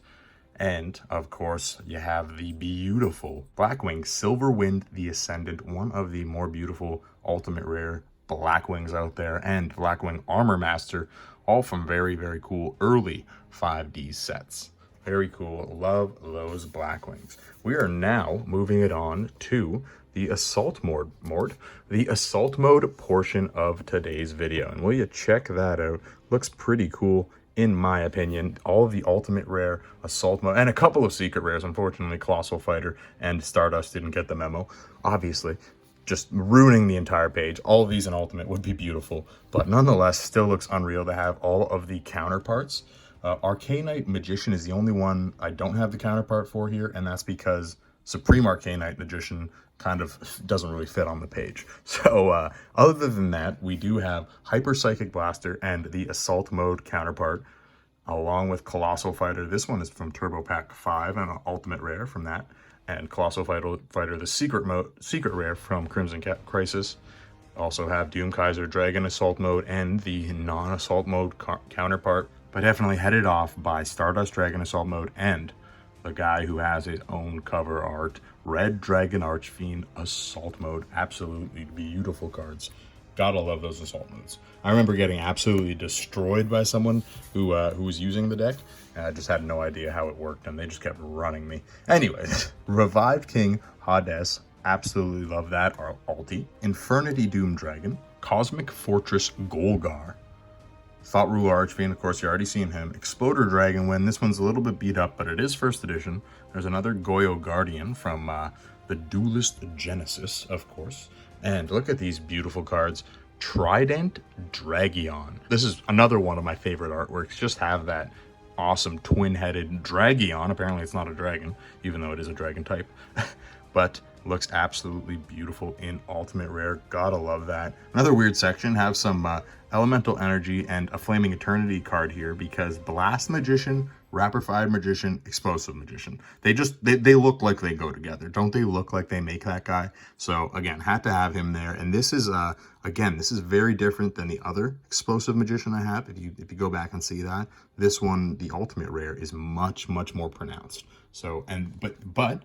A: And, of course, you have the beautiful Blackwing Silverwind the Ascendant, one of the more beautiful ultimate rare Blackwings out there, and Blackwing Armor Master, all from very, very cool early 5D sets. Very cool. Love those Blackwings. We are now moving it on to the Assault mode, the Assault mode portion of today's video. And will you check that out? Looks pretty cool. In my opinion, all of the ultimate rare assault mode, and a couple of secret rares. Unfortunately, Colossal Fighter and Stardust didn't get the memo. Obviously, just ruining the entire page. All of these in ultimate would be beautiful, but nonetheless, still looks unreal to have all of the counterparts. Arcanite Magician is the only one I don't have the counterpart for here, and that's because Supreme Arcanite Magician kind of doesn't really fit on the page. So other than that, we do have Hyper Psychic Blaster and the Assault mode counterpart, along with Colossal Fighter. This one is from Turbo Pack 5 and an ultimate rare from that. And Colossal Fighter, the secret rare from Crimson Crisis. Also have Doom Kaiser Dragon Assault mode and the non-assault mode counterpart. But definitely headed off by Stardust Dragon Assault mode and the guy who has his own cover art, Red Dragon Archfiend Assault mode. Absolutely beautiful cards. Gotta love those assault modes. I remember getting absolutely destroyed by someone who was using the deck, and I just had no idea how it worked, and they just kept running me. Anyways, Revived King Hades. Absolutely love that. Our ulti. Infernity Doom Dragon. Cosmic Fortress Golgar. Thought Ruler Archfiend, of course, you already seen him. Exploder Dragon Wind. This one's a little bit beat up, but it is first edition. There's another Goyo Guardian from the Duelist Genesis, of course. And look at these beautiful cards. Trident Dragion. This is another one of my favorite artworks. Just have that awesome twin-headed Dragion. Apparently it's not a dragon, even though it is a dragon type. but looks absolutely beautiful in Ultimate Rare. Gotta love that. Another weird section, have some Elemental Energy and a Flaming Eternity card here, because Blast Magician, Rapidified Magician, Explosive Magician. They look like they go together. Don't they look like they make that guy? So again, had to have him there. And this is, again, this is very different than the other Explosive Magician I have. If you go back and see that, this one, the Ultimate Rare, is much more pronounced. So, but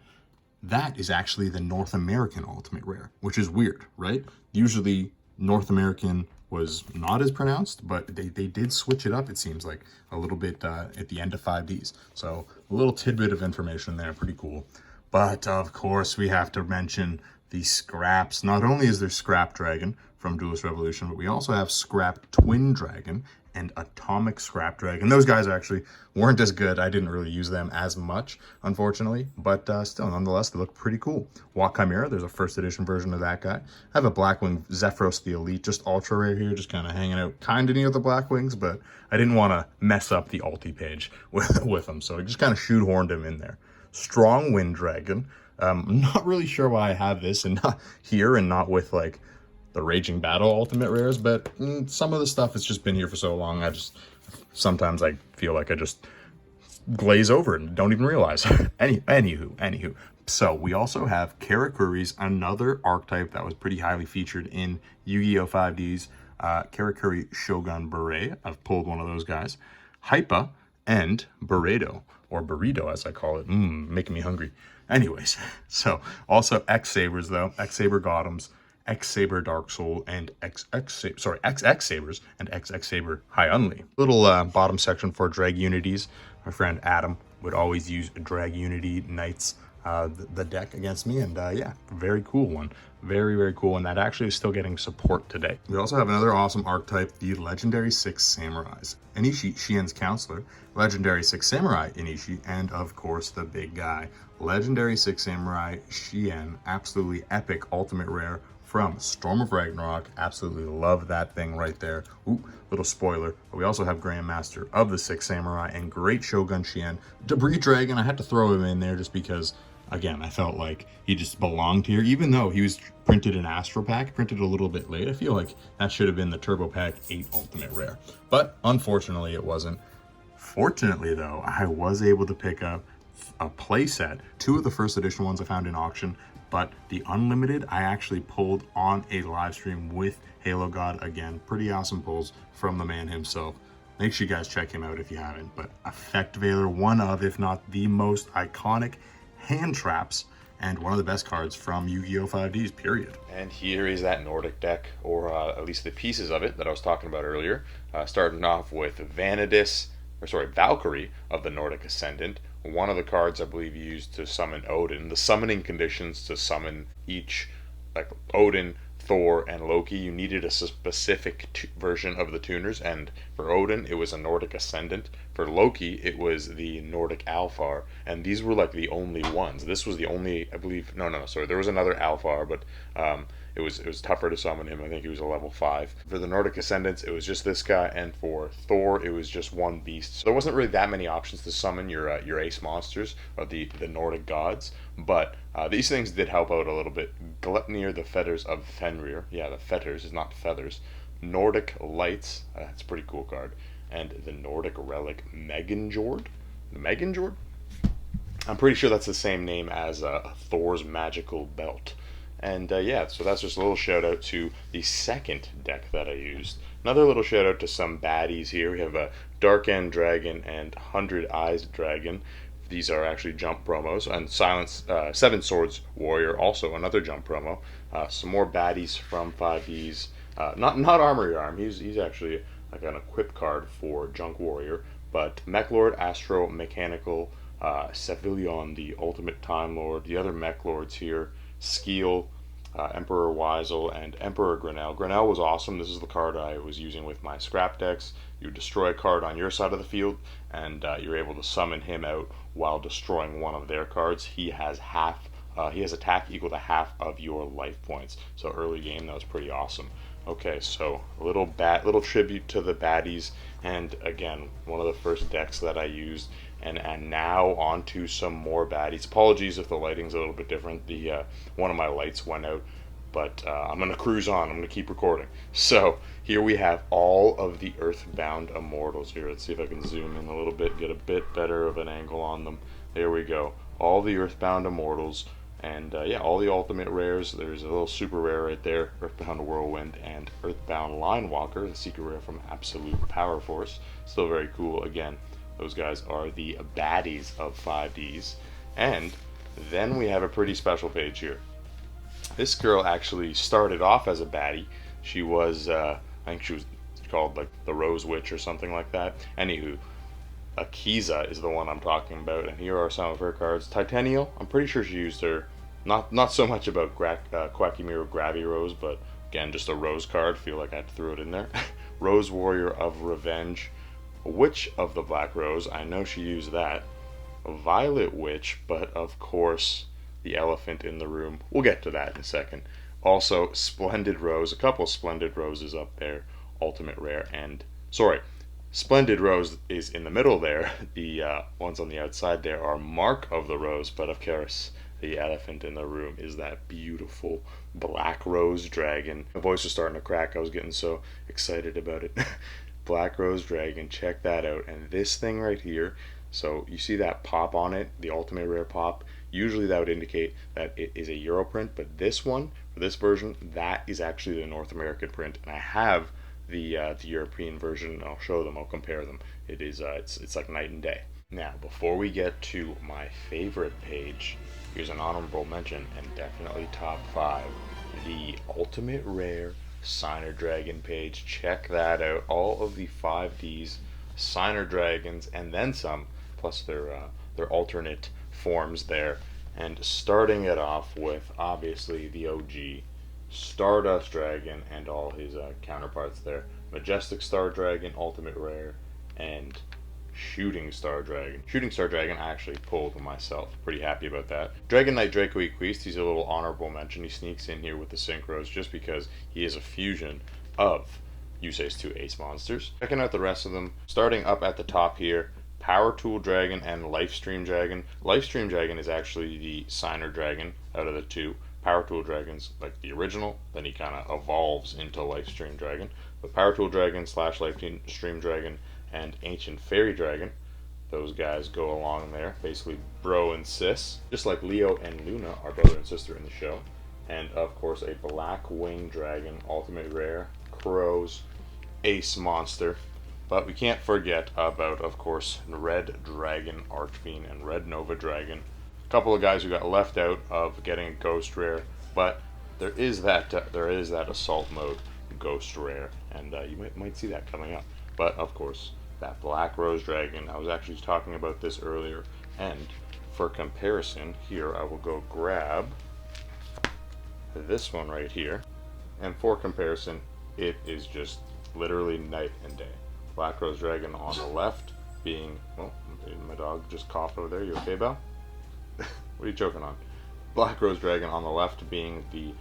A: that is actually the North American Ultimate Rare, which is weird, right? Usually North American was not as pronounced, but they did switch it up, it seems like, a little bit at the end of 5Ds. So a little tidbit of information there, pretty cool. But of course, we have to mention the scraps. Not only is there Scrap Dragon from Duelist Revolution, but we also have Scrap Twin Dragon and Atomic Scrap Dragon. Those guys actually weren't as good. I didn't really use them as much, unfortunately, but still, nonetheless, they look pretty cool. Walk Chimera, there's a first edition version of that guy. I have a Blackwing Zephyros the Elite, just ultra rare here, just kind of hanging out kind of near the Blackwings, but I didn't want to mess up the ulti page with them, so I just kind of shoehorned him in there. Strong Wind Dragon. I'm not really sure why I have this and not here and not with like the Raging Battle Ultimate Rares, but some of the stuff has just been here for so long, sometimes I feel like I just glaze over it and don't even realize. Anywho. So we also have Karakuri's, another archetype that was pretty highly featured in Yu-Gi-Oh! 5Ds. Karakuri Shogun Beret, I've pulled one of those guys. Hypa and Burrito, or Burrito as I call it, making me hungry. Anyways, so also X-Sabers though, X-Saber Gothams, X-Saber Dark Soul, and X-Sabers and X-Saber High Unli. Little bottom section for Drag Unities. My friend Adam would always use Drag Unity Knights, the deck against me, and yeah, very cool one. Very cool, and that actually is still getting support today. We also have another awesome archetype, the Legendary 6 Samurais. Inishi, Shien's Counselor, Legendary 6 Samurai Inishi, and of course the big guy, Legendary 6 Samurai Shien, absolutely epic ultimate rare from Storm of Ragnarok. Absolutely love that thing right there. Ooh, little spoiler, but we also have Grandmaster of the 6 Samurai and Great Shogun Shien. Debris Dragon, I had to throw him in there just because, again, I felt like he just belonged here, even though he was printed in Astro Pack, printed a little bit late. I feel like that should have been the Turbo Pack 8 Ultimate Rare, but unfortunately it wasn't. Fortunately though, I was able to pick up a playset, 2 of the first edition ones I found in auction, but the Unlimited I actually pulled on a live stream with Halo God. Again, pretty awesome pulls from the man himself. Make sure you guys check him out if you haven't. But Effect Veiler, one of, if not the most iconic hand traps, and one of the best cards from Yu-Gi-Oh! 5Ds, period. And here is that Nordic deck, or at least the pieces of it that I was talking about earlier. Starting off with Valkyrie of the Nordic Ascendant. One of the cards I believe used to summon Odin. The summoning conditions to summon each, like Odin, Thor, and Loki, you needed a specific version of the tuners, and for Odin it was a Nordic Ascendant. For Loki it was the Nordic Alfar, and these were like the only ones. This was the only, I believe, sorry, there was another Alfar, but it was tougher to summon him. I think he was a level 5. For the Nordic Ascendants, it was just this guy, and for Thor, it was just one beast. So there wasn't really that many options to summon your ace monsters, or the Nordic gods, but these things did help out a little bit. Gleipnir, the Fetters of Fenrir. Yeah, the Fetters is not feathers. Nordic Lights, that's a pretty cool card. And the Nordic Relic Meganjord. The Meganjord? I'm pretty sure that's the same name as Thor's Magical Belt. And yeah, so that's just a little shout out to the second deck that I used. Another little shout out to some baddies here. We have a Dark End Dragon and 100 Eyes Dragon. These are actually jump promos. And Seven Swords Warrior, also another jump promo. Some more baddies from 5Ds. Not Armory Arm. He's actually like an equip card for Junk Warrior. But Mech Lord, Astro, Mechanical, Sevillon, the Ultimate Time Lord. The other Mech Lords here. Skeel, Emperor Weisel, and Emperor Grinnell. Grinnell was awesome. This is the card I was using with my scrap decks. You destroy a card on your side of the field, and you're able to summon him out while destroying one of their cards. He has attack equal to half of your life points. So early game, that was pretty awesome. Okay, so a little tribute to the baddies, and again, one of the first decks that I used, and now on to some more baddies. Apologies if the lighting's a little bit different. The one of my lights went out, but I'm gonna cruise on. I'm gonna keep recording. So here we have all of the Earthbound Immortals here. Let's see if I can zoom in a little bit, get a bit better of an angle on them. There we go. All the Earthbound Immortals. And yeah, all the ultimate rares. There's a little super rare right there, Earthbound Whirlwind and Earthbound Linewalker, the secret rare from Absolute Power Force. Still very cool. Again, those guys are the baddies of 5Ds. And then we have a pretty special page here. This girl actually started off as a baddie. She was, I think she was called like the Rose Witch or something like that. Anywho, Akiza is the one I'm talking about, and here are some of her cards. Titanial, I'm pretty sure she used her. Not so much about Quackimiro Gravirose, but again, just a Rose card. Feel like I had to throw it in there. Rose Warrior of Revenge. Witch of the Black Rose, I know she used that. Violet Witch, but of course, the elephant in the room. We'll get to that in a second. Also, Splendid Rose, a couple Splendid Roses up there. Ultimate Rare, and, sorry, Splendid Rose is in the middle there. The ones on the outside there are Mark of the Rose, but of course, the elephant in the room is that beautiful Black Rose Dragon. My voice was starting to crack. I was getting so excited about it. Black Rose Dragon, check that out. And this thing right here, so you see that pop on it, the ultimate rare pop. Usually that would indicate that it is a Euro print, but this one, for this version, that is actually the North American print. And I have the European version, and I'll show them, I'll compare them. It is it's like night and day. Now, before we get to my favorite page, here's an honorable mention, and definitely top 5, the Ultimate Rare Signer Dragon page. Check that out. All of the 5Ds, Signer Dragons, and then some, plus their alternate forms there. And starting it off with, obviously, the OG, Stardust Dragon and all his counterparts there. Majestic Star Dragon, Ultimate Rare, and Shooting Star Dragon. Shooting Star Dragon I actually pulled myself. Pretty happy about that. Dragon Knight Draco Equiste, he's a little honorable mention. He sneaks in here with the Synchros just because he is a fusion of Yusei's 2 ace monsters. Checking out the rest of them, starting up at the top here, Power Tool Dragon and Lifestream Dragon. Lifestream Dragon is actually the Signer Dragon out of the two. Power Tool Dragon's like the original, then he kind of evolves into Lifestream Dragon. But Power Tool Dragon / Lifestream Dragon and Ancient Fairy Dragon, those guys go along there, basically bro and sis, just like Leo and Luna are brother and sister in the show. And of course a Black Wing Dragon, Ultimate Rare, Crows, Ace Monster. But we can't forget about, of course, Red Dragon Archfiend and Red Nova Dragon. A couple of guys who got left out of getting a Ghost Rare, but there is that Assault Mode Ghost Rare, and you might see that coming up. But of course, that Black Rose Dragon, I was actually talking about this earlier, and for comparison, here I will go grab this one right here, and for comparison, it is just literally night and day. Black Rose Dragon on the left being, well, my dog just coughed over there. You okay, Belle? What are you choking on? Black Rose Dragon on the left being the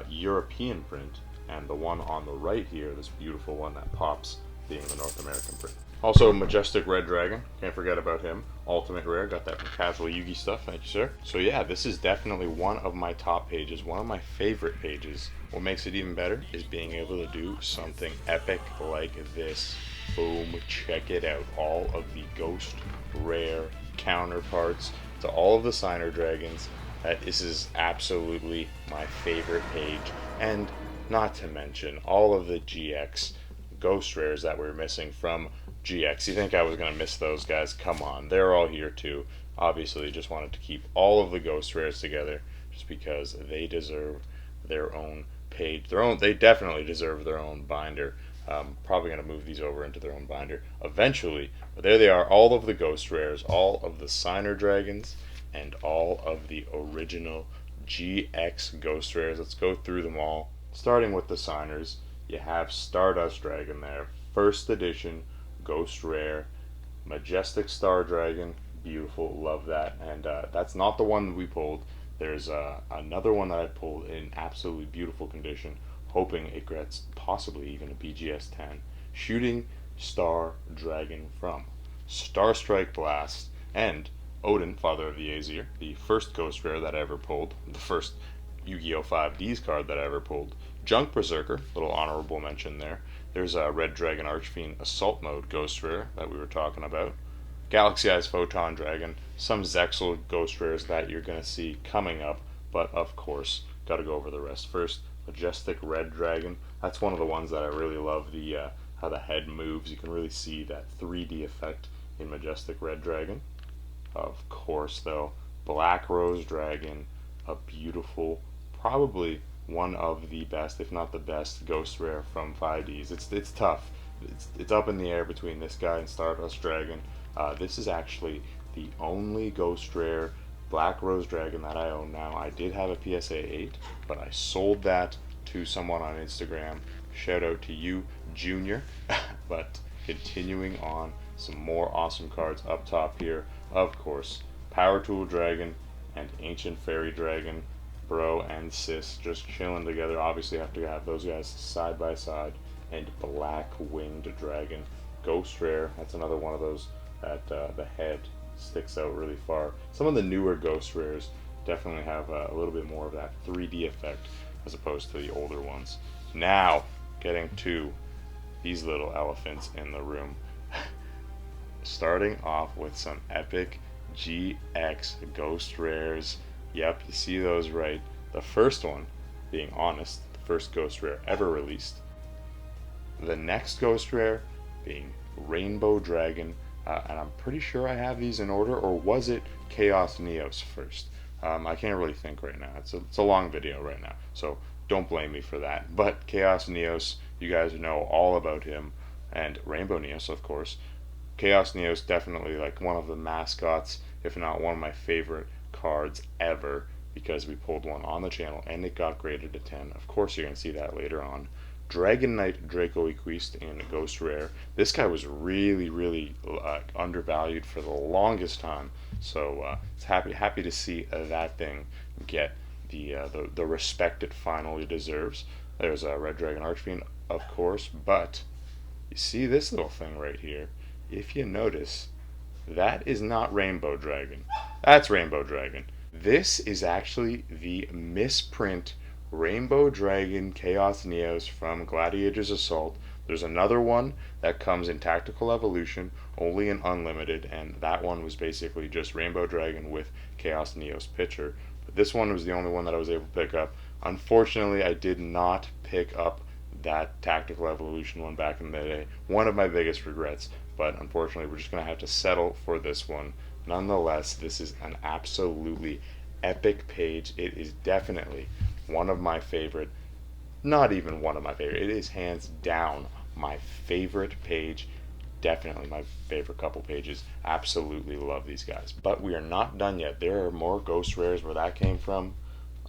A: European print, and the one on the right here, this beautiful one that pops, being the North American print. Also, Majestic Red Dragon, can't forget about him. Ultimate Rare, got that from Casual Yugi stuff, thank you, sir. So yeah, this is definitely one of my top pages, one of my favorite pages. What makes it even better is being able to do something epic like this. Boom, check it out. All of the Ghost Rare counterparts to all of the Signer Dragons. This is absolutely my favorite page, and not to mention all of the GX Ghost Rares that we're missing from GX. You think I was going to miss those guys? Come on, they're all here too. Obviously, just wanted to keep all of the Ghost Rares together just because they deserve their own page. They definitely deserve their own binder. Probably going to move these over into their own binder eventually. But there they are, all of the Ghost Rares, all of the Signer Dragons, and all of the original GX Ghost Rares. Let's go through them all. Starting with the Signers, you have Stardust Dragon there, first edition Ghost Rare, Majestic Star Dragon, beautiful, love that. And that's not the one that we pulled. There's another one that I pulled in absolutely beautiful condition, hoping it gets possibly even a BGS 10. Shooting Star Dragon from Starstrike Blast, and Odin, Father of the Aesir, the first Ghost Rare that I ever pulled, the first Yu-Gi-Oh! 5Ds card that I ever pulled. Junk Berserker, little honorable mention there. There's a Red Dragon Archfiend Assault Mode Ghost Rare that we were talking about. Galaxy Eyes Photon Dragon, some Zexal Ghost Rares that you're going to see coming up, but of course, got to go over the rest first. Majestic Red Dragon, that's one of the ones that I really love, the how the head moves. You can really see that 3D effect in Majestic Red Dragon. Of course, though, Black Rose Dragon, a beautiful, probably one of the best, if not the best, Ghost Rare from 5Ds. It's tough. It's up in the air between this guy and Stardust Dragon. This is actually the only Ghost Rare Black Rose Dragon that I own now. I did have a PSA 8, but I sold that to someone on Instagram. Shout out to you, Junior. But continuing on, some more awesome cards up top here. Of course, Power Tool Dragon and Ancient Fairy Dragon. Bro and sis just chilling together. Obviously have to have those guys side by side. And Black Winged Dragon. Ghost Rare, that's another one of those that the head sticks out really far. Some of the newer Ghost Rares definitely have a little bit more of that 3D effect as opposed to the older ones. Now, getting to these little elephants in the room. Starting off with some epic GX Ghost Rares. Yep, you see those right. The first one, being honest, the first Ghost Rare ever released. The next Ghost Rare being Rainbow Dragon, and I'm pretty sure I have these in order, or was it Chaos Neos first? I can't really think right now. It's a long video right now, so don't blame me for that. But Chaos Neos, you guys know all about him, and Rainbow Neos, of course. Chaos Neos, definitely like one of the mascots, if not one of my favorite cards ever, because we pulled one on the channel and it got graded a 10. Of course, you're going to see that later on. Dragon Knight Draco Equiste in Ghost Rare. This guy was really undervalued for the longest time, so it's happy to see that thing get the respect it finally deserves. There's a Red Dragon Archfiend, of course, but you see this little thing right here. If you notice, that is not Rainbow Dragon. That's Rainbow Dragon. This is actually the misprint Rainbow Dragon Chaos Neos from Gladiators Assault. There's another one that comes in Tactical Evolution, only in Unlimited, and that one was basically just Rainbow Dragon with Chaos Neos Pitcher. But this one was the only one that I was able to pick up. Unfortunately, I did not pick up that Tactical Evolution one back in the day. One of my biggest regrets, but unfortunately we're just going to have to settle for this one. Nonetheless, this is an absolutely epic page. It is definitely one of my favorite, not even one of my favorite, it is hands down my favorite page. Definitely my favorite couple pages. Absolutely love these guys. But we are not done yet. There are more Ghost Rares where that came from.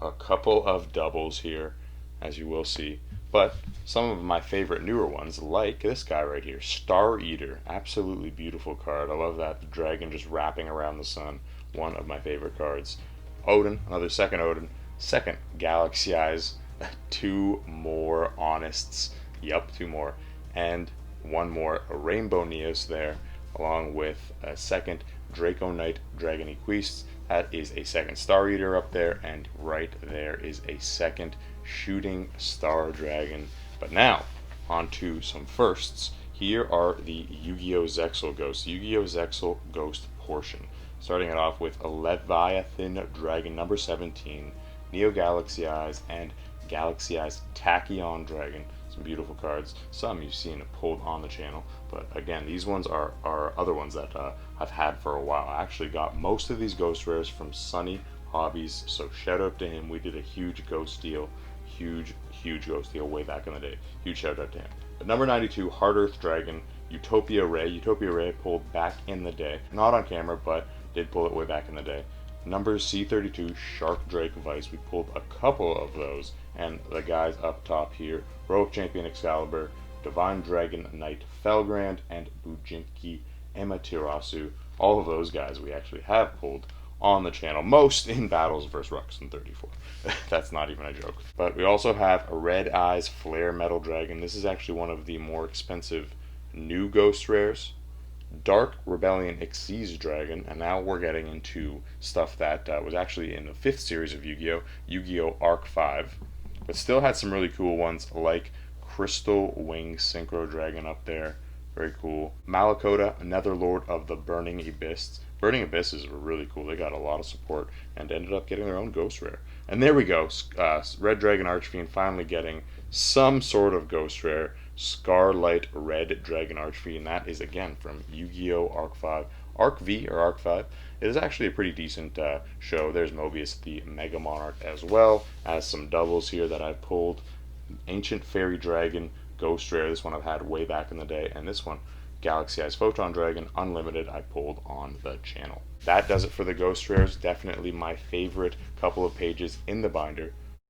A: A couple of doubles here, as you will see. But some of my favorite newer ones, like this guy right here, Star Eater. Absolutely beautiful card. I love that. The dragon just wrapping around the sun. One of my favorite cards. Odin, another second Odin. Second Galaxy Eyes. Two more Honests. Yup, two more. And one more Rainbow Neos there, along with a second Draco Knight Dragon Equiste. That is a second Star Eater up there, and right there is a second Shooting Star Dragon. But now, on to some firsts. Here are the Yu-Gi-Oh! Zexal Ghost. Yu-Gi-Oh! Zexal Ghost portion. Starting it off with a Leviathan Dragon number 17, Neo Galaxy Eyes, and Galaxy Eyes Tachyon Dragon. Some beautiful cards. Some you've seen pulled on the channel, but again, these ones are other ones that I've had for a while. I actually got most of these Ghost Rares from Sunny Hobbies, so shout out to him. We did a huge Ghost deal, huge Ghost deal way back in the day. Huge shout out to him. But number 92, Hard Earth Dragon, Utopia Ray. Utopia Ray pulled back in the day, not on camera, but did pull it way back in the day. Number C32, Shark Drake Vice. We pulled a couple of those, and the guys up top here, Heroic Champion Excalibur, Divine Dragon Knight Felgrand, and Bujinki Amaterasu. All of those guys we actually have pulled on the channel, most in battles versus Rux in 34. That's not even a joke. But we also have a Red Eyes Flare Metal Dragon. This is actually one of the more expensive new ghost rares. Dark Rebellion Xyz Dragon, and now we're getting into stuff that was actually in the 5th series of Yu-Gi-Oh! Yu-Gi-Oh! Arc 5, but still had some really cool ones like Crystal Wing Synchro Dragon up there. Very cool. Malakota, another Lord of the Burning Abyss. Burning Abysses were really cool. They got a lot of support and ended up getting their own ghost rare. And there we go. Red Dragon Archfiend finally getting some sort of ghost rare. Scarlight Red Dragon Archfiend. That is again from Yu-Gi-Oh! Arc 5. Arc V or Arc 5. It is actually a pretty decent show. There's Mobius the Mega Monarch as well as some doubles here that I've pulled. Ancient Fairy Dragon Ghost Rare. This one I've had way back in the day, and this one Galaxy Eyes Photon Dragon Unlimited I pulled on the channel. That does it for the ghost rares. Definitely my favorite couple of pages in the binder.